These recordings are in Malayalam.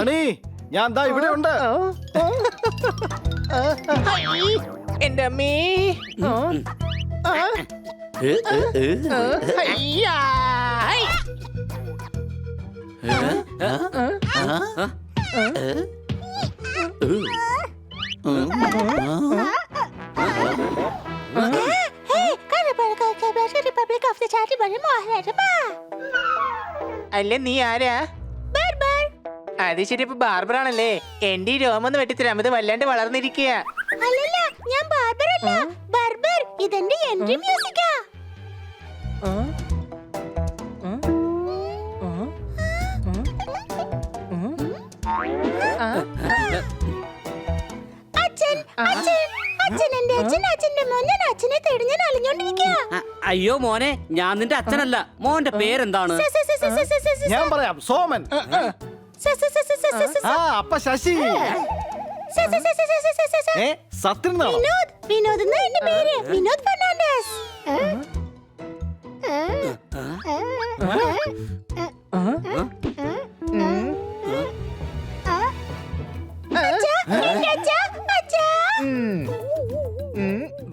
അണി ഞാൻ ദാ ഇവിടെ ഉണ്ട്. എന്റെ അമ്മേ. അല്ല നീ ആരാ? അത് ശരി, ഇപ്പൊ ബാർബറാണല്ലേ. എന്റെ ഈ രോമൊന്ന് വെട്ടിത്തരാം, ഇത് വല്ലാണ്ട് വളർന്നിരിക്കുക. അല്ലല്ല, ഞാൻ ബാർബർ അല്ല, ബാർബർ. ഇതെന്റെ എൻട്രി മ്യൂസിക്കാ. അച്ഛൻ, അച്ഛൻ, അച്ഛൻ, എന്റെ അച്ഛൻ, അച്ഛന്റെ മോൻ. ഞാൻ അച്ഛനെ തേടി ഞാൻ അലഞ്ഞോണ്ടിരിക്കുക. അയ്യോ മോനെ, ഞാൻ നിന്റെ അച്ഛനല്ല. മോന്റെ പേരെന്താണ്? ഞാൻ പറയാം, സോമൻ. അപ്പ ശശി. സത്യനാണോ? വിനോദ്, വിനോദ് എന്നാ എന്റെ പേര്. വിനോദ് ഫെർണാണ്ടസ്.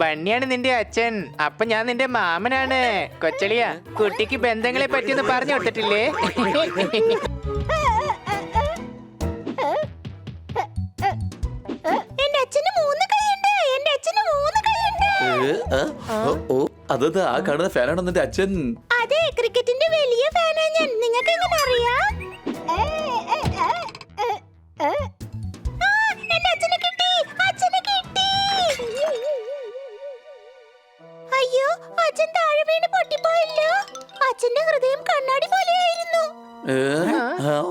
ബണ്ണിയാണ് നിന്റെ അച്ഛൻ. അപ്പൊ ഞാൻ നിന്റെ മാമനാണ്. കൊച്ചളിയ, കുട്ടിക്ക് ബന്ധങ്ങളെ പറ്റിയൊന്ന് പറഞ്ഞു കൊടുത്തിട്ടില്ലേ? എന്റെ അച്ഛന് 3 കൈയുണ്ട്. എന്റെ അച്ഛന് 3 കൈയുണ്ട്. ഓ, അത് ആ കാണുന്ന ഫാനാണോ നിന്റെ അച്ഛൻ? അതെ, ക്രിക്കറ്റിന്റെ വലിയ ഫാനാ ഞാൻ. നിങ്ങൾക്ക് എങ്ങനെ അറിയാം? എന്റെ അച്ഛനെ കിട്ടി, അച്ഛനെ കിട്ടി. അയ്യോ, അച്ഛൻ താഴെ വീണ് പൊട്ടിപ്പോയല്ലോ. അച്ഛന്റെ ഹൃദയം കണ്ണാടി പോലെയായിരുന്നു.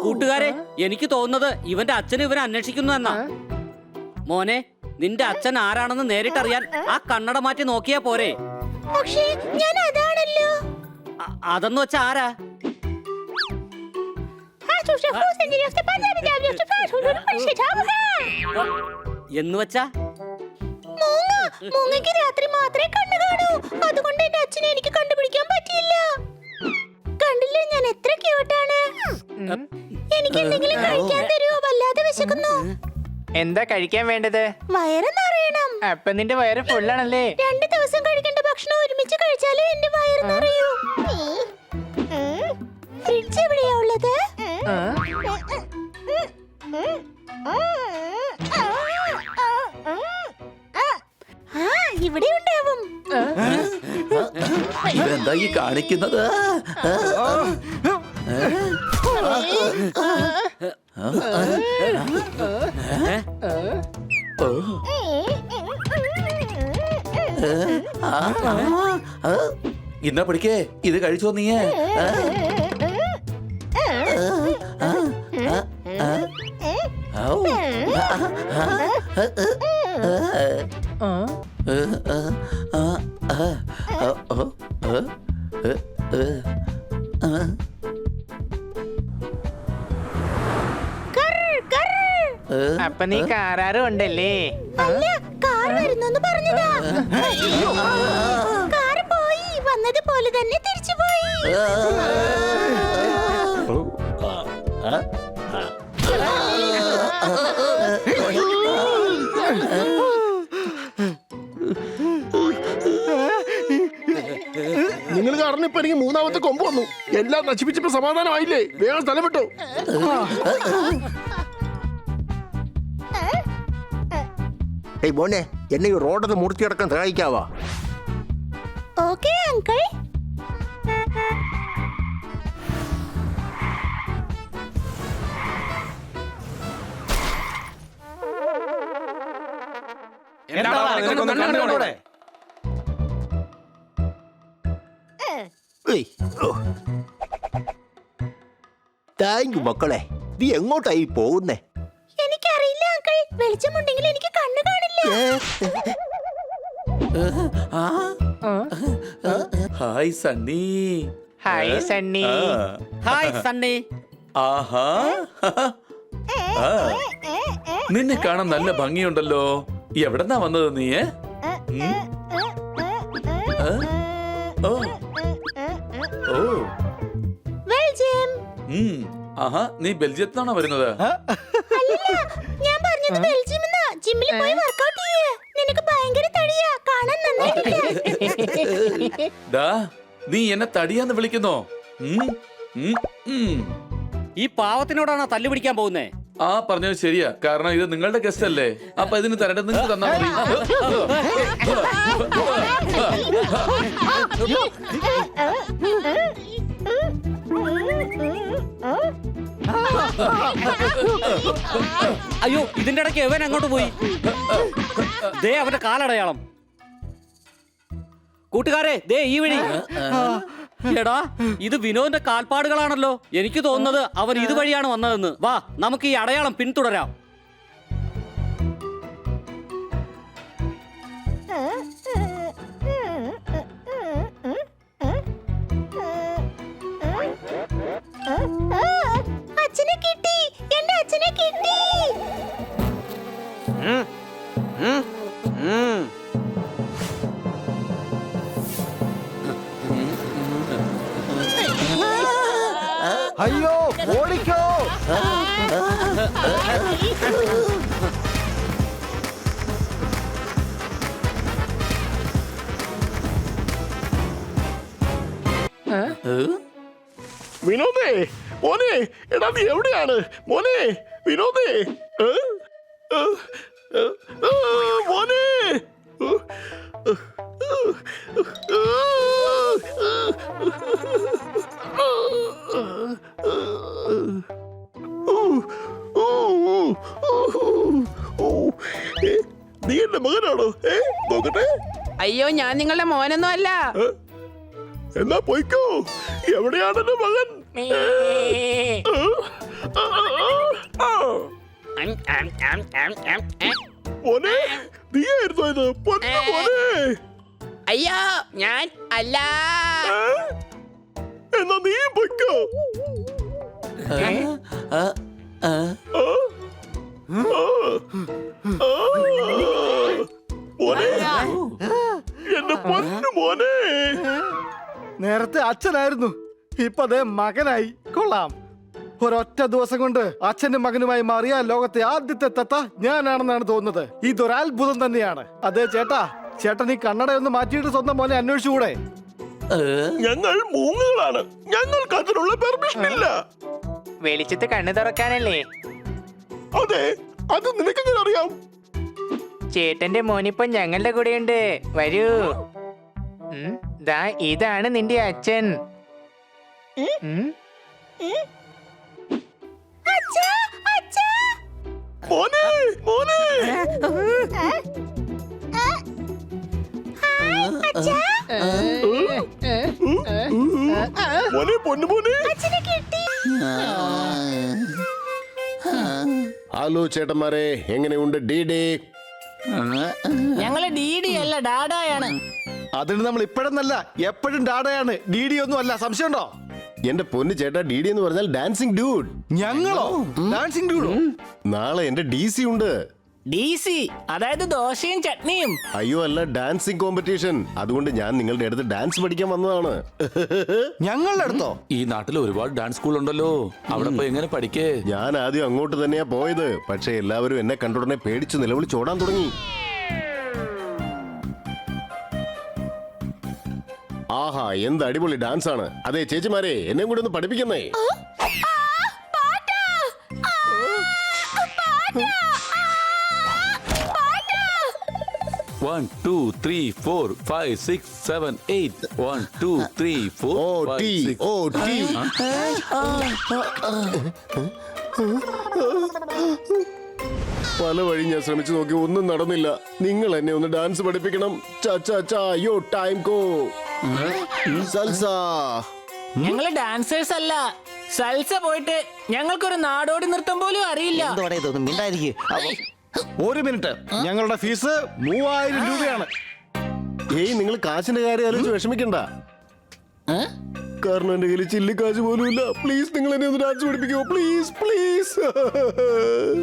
കൂട്ടുകാരെ, എനിക്ക് തോന്നുന്നത് ഇവന്റെ അച്ഛന് ഇവനെ അന്വേഷിക്കുന്നു എന്നാ. മോനെ, നിന്റെ അച്ഛൻ ആരാണെന്ന് നേരിട്ടറിയാൻ ആ കണ്ണട മാറ്റി നോക്കിയാ പോരെ? പക്ഷേ ഞാൻ അതാണല്ലോ. അതെന്ന് വെച്ചാ ആരാ? എന്ന് വെച്ചാ മൂങ്ങയ്ക്ക് രാത്രി മാത്രമേ കണ്ണു കാണൂ. അതുകൊണ്ട് എന്റെ അച്ഛനെ എനിക്ക് കണ്ടുപിടിക്കാൻ പറ്റിയില്ല. കണ്ടില്ലേ ഞാൻ എത്ര ക്യൂട്ടാണ്. എനിക്ക് എന്തെങ്കിലും കഴിക്കാൻ തരുമോ? വല്ലാതെ വിശക്കുന്നു. എന്താ കഴിക്കാൻ വേണ്ടത്? വയറ് നിറയണം. അപ്പൊ നിന്റെ വയറ് ഫുള്ളാണല്ലേ? 2 ദിവസം കഴിക്കേണ്ട ഭക്ഷണം ഒരുമിച്ച് കഴിച്ചാലേ എന്റെ വയറ് നിറയൂ. ഫ്രിഡ്ജ് എവിടെയാ ഉള്ളത്? ഇവിടെ ഉണ്ടാവും. ഇവരെന്താ ഈ കാണിക്കുന്നത്? ഇന്നാ പിടിക്കേ, ഇത് കഴിച്ചോ നീയേ? അപ്പൊ നീ കാറാറും ഉണ്ടല്ലേ? അല്ല, കാർ വരുന്നു പറഞ്ഞതാ. കാർ പോയി, വന്നതുപോലെ തന്നെ തിരിച്ചു പോയി. നിങ്ങൾ കാരണം ഇപ്പൊ എനിക്ക് 3ാമത്തെ കൊമ്പ് വന്നു. എല്ലാം നശിപ്പിച്ചപ്പോ സമാധാനമായില്ലേ? വേഗം സ്ഥലം വിട്ടോ. ഏയ് മോനെ, എന്നെ ഈ റോഡൊന്ന് മുറിച്ച് കിടക്കാൻ സഹായിക്കാവാ? Okay uncle. താങ്ക് യു മക്കളെ. നീ എങ്ങോട്ടായി പോകുന്നേ? എനിക്കറിയില്ല അങ്കിൾ. വെളിച്ചമുണ്ടെങ്കിൽ എനിക്ക് കണ്ണു കാണില്ല. Hi Sunny. Hi Sunny. Hi Sunny. ആഹാ, നിന്നെ കാണാൻ നല്ല ഭംഗിയുണ്ടല്ലോ. എവിടെന്നാ വന്നത് നീ? ഓ ഓ ബെൽജിയം. ആഹാ, നീ ബെൽജിയത്തിനാണോ വരുന്നത്? അല്ലല്ല, ഞാൻ പറഞ്ഞത് ബെൽജിയം എന്നാ. ജിമ്മിൽ പോയി വർക്കൗട്ട് ചെയ്യേ. നിനക്ക് ഭയങ്കര തടിയാ, കാണാൻ നന്നായിട്ടില്ല. ഡാ, നീ എന്നെ തടിയാന്ന് വിളിക്കുന്നോ? ഈ പാവത്തിനോടാണോ തല്ലു പിടിക്കാൻ പോകുന്നേ? ആ പറഞ്ഞത് ശരിയാ, കാരണം ഇത് നിങ്ങളുടെ ഗസ്റ്റ് അല്ലേ. അപ്പൊ ഇതിന് തരേണ്ടത് നിങ്ങൾക്ക് തന്നാ മതി. അയ്യോ, ഇതിന്റെ ഇടയ്ക്ക് എവൻ അങ്ങോട്ട് പോയി. ദേ അവന്റെ കാലടയാളം. കൂട്ടുകാരെ, ദേ ഈ വഴി. എടാ, ഇത് വിനോദിന്റെ കാൽപ്പാടുകളാണല്ലോ. എനിക്ക് തോന്നുന്നത് അവൻ ഇതുവഴിയാണ് വന്നതെന്ന്. വാ, നമുക്ക് ഈ അടയാളം പിന്തുടരാം. അച്ഛനെ കിട്ടി, എന്റെ അച്ഛനെ കിട്ടി. അയ്യോ, ഓടിക്കോ. വിനോദേ, മോനെ, എടാ നീ എവിടെയാണ് മോനെ? വിനോദേ, മോനെ. നീ എന്റെ മകനാണോ? നോക്കട്ടെ. അയ്യോ, ഞാൻ നിങ്ങളുടെ മോനൊന്നും അല്ല. എന്നാ പോയിക്കോ. എവിടെയാണ് എന്റെ മകൻ? മോനെ, നീയായിരുന്നോ ഇത്? പൊന്നു മോനെ. അയ്യോ, ഞാൻ അല്ല. എന്നാ നീ പൊയ്ക്കോ. മോനെ, എന്റെ പൊന്നു മോനെ. നേരത്തെ അച്ഛനായിരുന്നു, ഇപ്പൊ അതേ മകനായി. കൊള്ളാം. ഒരൊറ്റ ദിവസം കൊണ്ട് അച്ഛനും മകനുമായി മാറിയ ലോകത്തെ ആദ്യത്തെ തത്ത ഞാനാണെന്നാണ് തോന്നുന്നത്. ഇതൊരത്ഭുതം തന്നെയാണ്. അതെ ചേട്ടാ, ചേട്ടൻ ഈ കണ്ണടയൊന്ന് മാറ്റിയിട്ട് സ്വന്തം മോനെ അന്വേഷിച്ചുകൂടെ? ഞങ്ങൾ മൂങ്ങുകളാണ്, ഞങ്ങൾക്ക് അതിനുള്ള പെർമിഷൻ ഇല്ല. വെളിച്ചത്ത് കണ്ണു തുറക്കാനല്ലേ? അതെ, അത് നിനക്കെങ്ങനെ അറിയാം? ചേട്ടന്റെ മോനിപ്പം ഞങ്ങളുടെ കൂടെയുണ്ട്. വരൂ. ദാ ഇതാണ് നിന്റെ അച്ഛൻ. അച്ഛാ, അച്ഛാ. മോനെ, മോനെ. ഹായ് അച്ഛാ. മോനെ, പൊന്നു മോനെ. അച്ഛനെ കിട്ടി. ഹലോ ചേട്ടന്മാരെ, എങ്ങനെയുണ്ട് ഡി? ഞങ്ങള് ഡി അല്ല, ഡാഡായാണ്. അതിന് നമ്മൾ ഇപ്പോഴെന്നല്ല, എപ്പോഴും ഡാഡയാണ്. ഡി ഒന്നും അല്ല. സംശയമുണ്ടോ? എന്റെ പൊന്നു ചേട്ടാ, ഡി എന്ന് പറഞ്ഞാൽ ഡാൻസിങ് ഡ്യൂഡ്. ഞങ്ങളോ? ഡാൻസിങ് ഡ്യൂഡോ? നാളെ എന്റെ DC ഉണ്ട്. DC, അതായത് ദോശയും ചട്നിയും. അയ്യോ അല്ല, ഡാൻസിങ് കോമ്പറ്റീഷൻ. അതുകൊണ്ട് ഞാൻ നിങ്ങളുടെ അടുത്ത് ഡാൻസ് പഠിക്കാൻ വന്നതാണ്. ഞങ്ങളുടെ അടുത്തോ? ഈ നാട്ടിൽ ഒരുപാട് ഡാൻസ് സ്കൂൾ ഉണ്ടല്ലോ, അവിടെ പോയി എങ്ങനെ പഠിക്കേ? ഞാൻ ആദ്യം അങ്ങോട്ട് തന്നെയാ പോയത്. പക്ഷെ എല്ലാവരും എന്നെ കണ്ടുടനെ പേടിച്ച് നിലവിളിച്ചോടാൻ തുടങ്ങി. ആഹാ, എന്ത് അടിപൊളി ഡാൻസ് ആണ്. അതെ ചേച്ചിമാരെ, എന്നെ കൂടെ ഒന്ന് പഠിപ്പിക്കുന്നേ. പാട്ടാ. പാട്ടാ. 1 2 3 4 5 6 7 8 1 2 3 4 ഓ 5 ടീ, 6 ഓ ടീ. പല വഴി ഞാൻ ശ്രമിച്ചു നോക്കി, ഒന്നും നടന്നില്ല. നിങ്ങൾ എന്നെ ഒന്ന് ഡാൻസ് പഠിപ്പിക്കണം. യോ ടൈം കോ സൽസ. ഞങ്ങള് ഡാൻസേഴ്സ് അല്ല. സൽസ പോയിട്ട് ഞങ്ങൾക്കൊരു നാടോടി നൃത്തം പോലും അറിയില്ല. ഒരു മിനിറ്റ്. ഞങ്ങളുടെ ഫീസ് 3000 രൂപയാണ്. ഏയ്, നിങ്ങൾ കാശിന്റെ കാര്യം ആലോചിച്ച് വിഷമിക്കണ്ട. കാരണം എന്റെ കയ്യിൽ ചില്ലിക്കാശ് പോലും ഇല്ല. പ്ലീസ്, നിങ്ങൾ എന്നെ ഒന്ന് ഡാൻസ് പഠിപ്പിക്കുമോ? Please, please.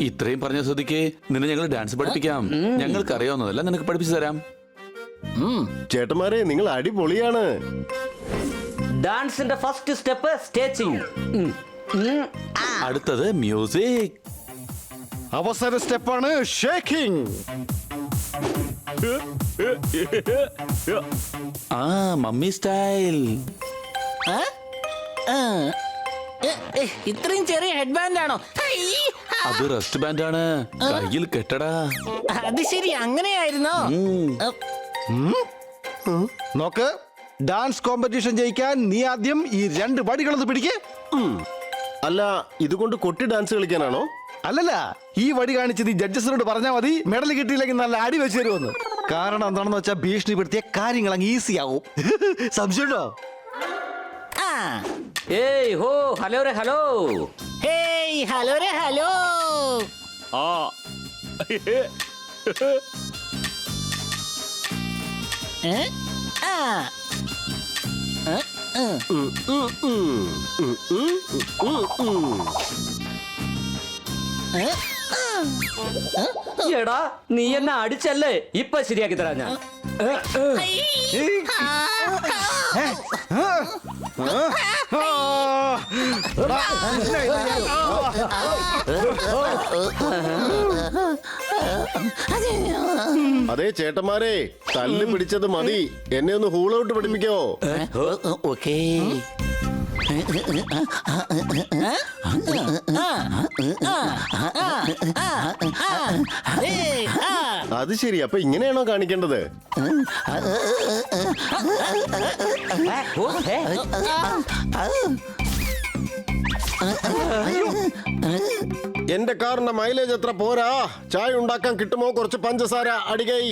ഇത്രയും പറഞ്ഞ ശ്രദ്ധിക്കേ, നിന്നെ ഞങ്ങൾ ഡാൻസ് പഠിപ്പിക്കാം. ഞങ്ങൾക്ക് അറിയാവുന്നതല്ല, നിനക്ക് പഠിപ്പിച്ചു തരാം. ചേട്ടന്മാരെ നിങ്ങൾ അടിപൊളിയാണ്. ഡാൻസിന്റെ ഫസ്റ്റ് സ്റ്റെപ്പ് സ്റ്റേച്ചിങ്. അടുത്തത് മ്യൂസിക്. അവസാന സ്റ്റെപ്പാണ് ഷേക്കിംഗ്. ആ മമ്മി സ്റ്റൈൽ. ഇത്രയും ചെറിയ ഹെഡ് ബാൻഡ് ആണോ? അത് റെസ്റ്റ് ബാൻഡ് ആണ്, കയ്യിൽ കെട്ടടാ. അത് ശരി, അങ്ങനെയായിരുന്നോ? നോക്ക്, ഡാൻസ് കോമ്പറ്റീഷൻ ജയിക്കാൻ നീ ആദ്യം ഈ 2 വടികളൊന്ന് പിടിക്ക്. അല്ല, ഇതുകൊണ്ട് കൊട്ടി ഡാൻസ് കളിക്കാനാണോ? അല്ലല്ല, ഈ വടി കാണിച്ച് നീ ജഡ്ജസിനോട് പറഞ്ഞാൽ മതി മെഡൽ കിട്ടിയില്ലെങ്കിൽ നല്ല അടി വെച്ച് തരുമെന്ന്. കാരണം എന്താണെന്ന് വെച്ചാൽ ഭീഷണിപ്പെടുത്തിയ കാര്യങ്ങൾ അങ്ങ് ഈസി ആവും. സംശയമുണ്ടോ? ഏയ് ഹോ, ഹലോ രേ ഹലോ. ഹേയ്, ഹലോ രേ ഹലോ. എടാ, നീ എന്നെ അടിച്ചല്ലേ, ഇപ്പൊ ശരിയാക്കി തരാം ഞാൻ. അതെ ചേട്ടന്മാരെ, തല്ല് പിടിച്ചത് മതി. എന്നെ ഒന്ന് ഹൂൾ ഔട്ട് പഠിപ്പിക്കോ? ഓക്കേ. അത് ശരി, അപ്പൊ ഇങ്ങനെയാണോ കാണിക്കേണ്ടത്? എന്റെ കാറിന്റെ മൈലേജ് എത്ര പോരാ? ചായ ഉണ്ടാക്കാൻ കിട്ടുമോ കുറച്ച് പഞ്ചസാര? അടികൈ.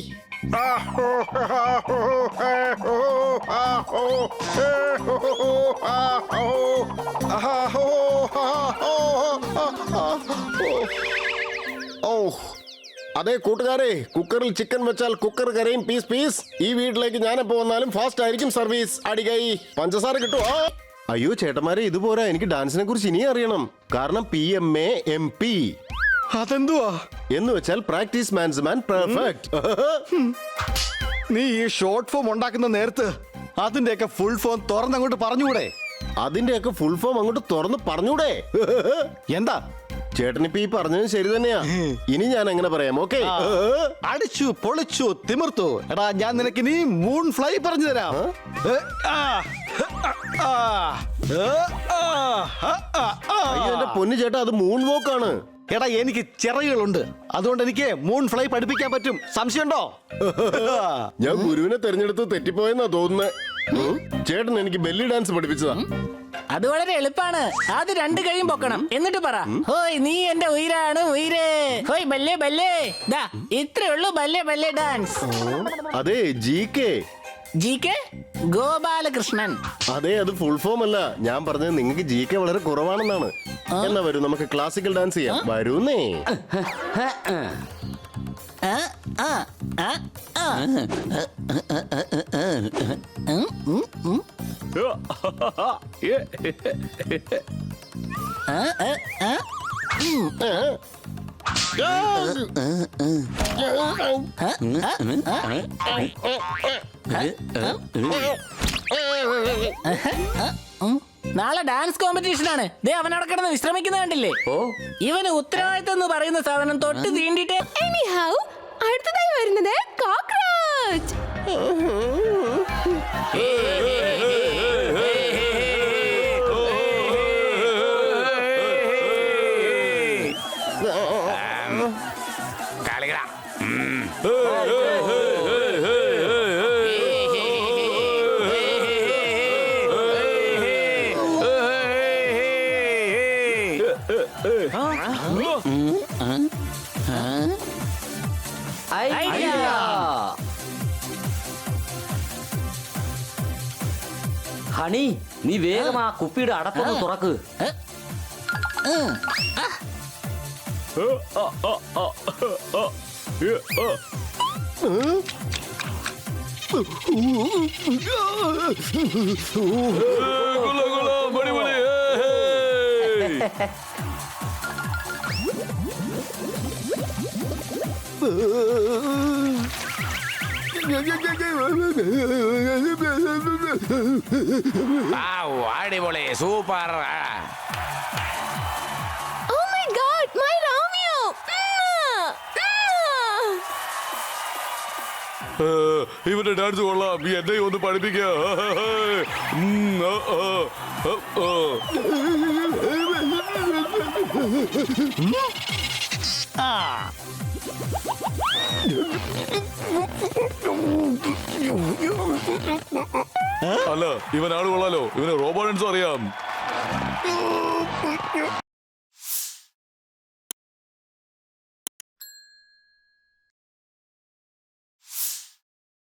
ഓ, അതെ കൂട്ടുകാരെ, കുക്കറിൽ ചിക്കൻ വെച്ചാൽ കുക്കർ കരയും പീസ് പീസ്. ഈ വീട്ടിലേക്ക് ഞാനെപ്പോ വന്നാലും ഫാസ്റ്റ് ആയിരിക്കും സർവീസ്. അടികൈ. പഞ്ചസാര കിട്ടുമോ? അയ്യോ ചേട്ടന്മാരെ, ഇതുപോരാ, എനിക്ക് ഡാൻസിനെ കുറിച്ച് ഇനി അറിയണം. കാരണം PMA MP. അതെന്തുവാ? എന്ന് വെച്ചാൽ പ്രാക്ടീസ് മാൻസ് മാൻ പെർഫെക്റ്റ്. നീ ഈ ഷോർട്ട് ഫോം ഉണ്ടാക്കുന്ന നേരത്ത് അതിന്റെയൊക്കെ ഫുൾ ഫോം തുറന്നങ്ങോട്ട് പറഞ്ഞുകൂടെ? അതിന്റെയൊക്കെ ഫുൾ ഫോം അങ്ങോട്ട് തുറന്ന് പറഞ്ഞൂടെ? എന്താ ചേട്ടനിപ്പോ ഈ പറഞ്ഞത് ശരി തന്നെയാ. ഇനി ഞാൻ എങ്ങനെ പറയാം? ഓക്കെ. അടിച്ചു പൊളിച്ചു തിമിർത്തു. എടാ, ഞാൻ നിനക്ക് ഇനി മൂൺ ഫ്ലൈ പറഞ്ഞു തരാം. അയ്യോ എന്റെ പൊന്നു ചേട്ടാ, അത് മൂൺ വോക്കാണ്. എടാ, എനിക്ക് ചിറകുകളുണ്ട്, അതുകൊണ്ട് എനിക്ക് മൂൺ ഫ്ലൈ പഠിപ്പിക്കാൻ പറ്റും. സംശയമുണ്ടോ? ഞാൻ ഗുരുവിനെ തെരഞ്ഞെടുത്ത് തെറ്റിപ്പോയെന്നാ തോന്നുന്നത്. ചേട്ടൻ എനിക്ക് ബെല്ലി ഡാൻസ് പഠിപ്പിച്ചതാ. അത് വളരെ എളുപ്പാണ്. അത് 2 കൈയും പൊക്കണം, എന്നിട്ട് പറ, ഹോയ് നീ എന്റെ ഉയരാണ് ഉയരേ, ഹോയ് ബല്ലേ ബല്ലേ. ദാ ഇത്രേ ഉള്ളൂ ബല്ലേ ബല്ലേ ഡാൻസ്. അതെ, GK. GK ഗോപാലകൃഷ്ണൻ. അതെ, അത് ഫുൾ ഫോം അല്ല. ഞാൻ പറഞ്ഞത് നിങ്ങൾക്ക് GK വളരെ കുറവാണെന്നാണ്. എന്നാ വരൂ, നമുക്ക് ക്ലാസിക്കൽ ഡാൻസ് ചെയ്യാം. വരൂന്നേ. നാളെ ഡാൻസ് കോമ്പറ്റീഷൻ ആണ്. ദേ അവൻ അവിടെ കിടന്ന് വിശ്രമിക്കുന്ന കണ്ടില്ലേ? ഇവന് ഉത്തരവാദിത്തം എന്ന് പറയുന്ന സാധനം തൊട്ട് തീണ്ടിട്ട്. Anyhow, അടുത്തതായി വരുന്നത് കോക്രോച്ച്. ഹണി, നീ വേഗം ആ കുപ്പിയുടെ അടപ്പൊന്ന് തുറക്ക്. അടിപൊളി super. Oh my god, my Romeo! ഇവന്റെ ഡാൻസ് കൊള്ളാം, എന്നെ ഒന്ന് പഠിപ്പിക്ക. അല്ല, ഇവൻ ആള് കൊള്ളാലോ, ഇവന് റോബോ ഡാൻസും അറിയാം.